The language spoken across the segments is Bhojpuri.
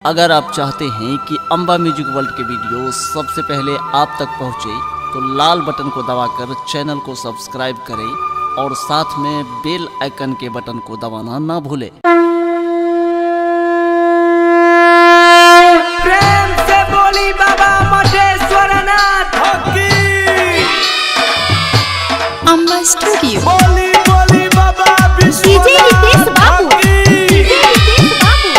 अगर आप चाहते हैं कि अंबा म्यूजिक वर्ल्ड के वीडियो सबसे पहले आप तक पहुंचे तो लाल बटन को दबाकर चैनल को सब्सक्राइब करें और साथ में बेल आइकन के बटन को दबाना ना भूलें। प्रेम से बोली बाबा मटेश्वरनाथ की। अंबा स्टूडियो बोली बोली बाबा डीजे रितेश बाबू डीजे रितेश बाबू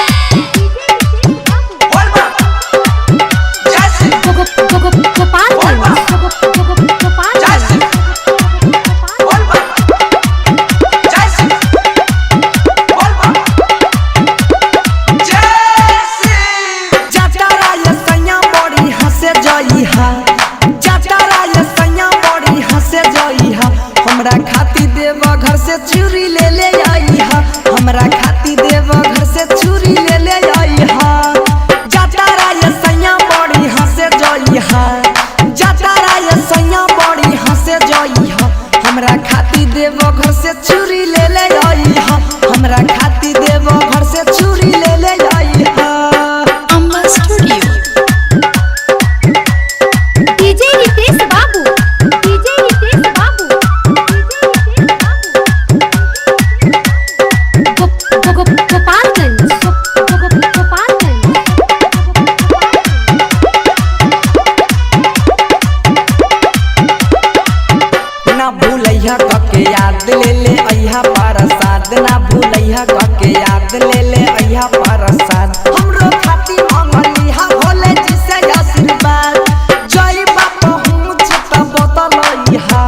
गोपालगंज हमरा खाती देव घर से चूरी ले ले आई हा। हमरा खाती देव घर से चूरी ले ले आई हा। जाता राय सैया बड़ी हंसे जई हा। जाता राय सैया बड़ी हंसे जई हा। हमरा खाती देव घर से चूरी ले ले आई हा। हमरा खाती देव घर से चूरी ले ले आई हा। अंबा स्टूडियो डीजे रितेश बाबू डीजे रितेश बाबू गोपालगंज ना भूलैया कके याद ले ले अइहा प्रसाद। ना भूलैया कके याद ले ले अइहा प्रसाद। हमरो खाती मंगलिहा भोले जी से आशीर्वाद। जय बाबा हूँ चिता बतलइहा।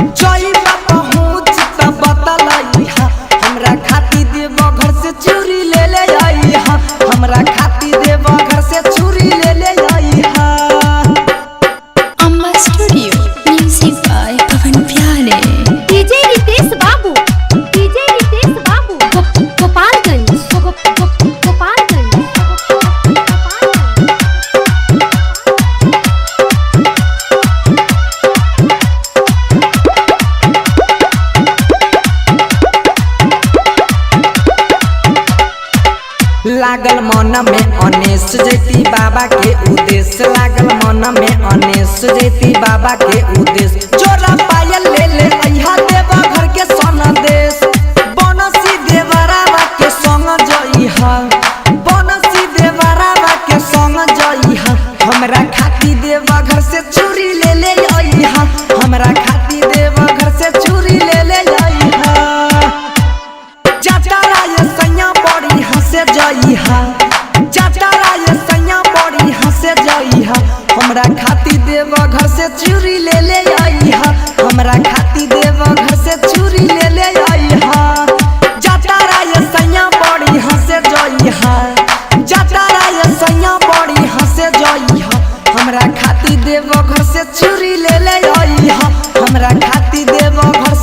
जय बाबा हूँ चिता बतलइहा। हमरा खाती देव घर से चूरी ले ले अइहा। हमरा खाती देव घर से चूरी ले ले अइहा। अंबा स्टूडियो म्यूजिक बाय पवन प्यारे डीजे रितेश बाबू डीजे रितेश बाबू गोपालगंज गोपालगंज लागल मन में अनेस जैती बाबा के उद्देश्य। लागल मन में अनेस जैती बाबा के उद्देश्य। जोरा पायल ले ले अइहा देवा घर के सनदेश। बनसी देवरावा के संग जइहा। बनसी देवरावा के संग जइहा। हमरा खाती देवा घर से चूरी ले ले अइहा। हमरा खाती देवा घर से चूरी ले ले अइहा। जाता राय सैया बड़ी हंसे जइहा। जाता राय सैया बड़ी हंसे जइहा। हमरा खाती देव घर से चूरी ले ले अइहा। हमरा खाती देव घर से चूरी ले ले अइहा। जाता राय सैया बड़ी हंसे जइहा। जाता राय सैया बड़ी हंसे जइहा। हमरा खाती देव घर से चूरी ले ले अइहा। हमरा खाती देव घर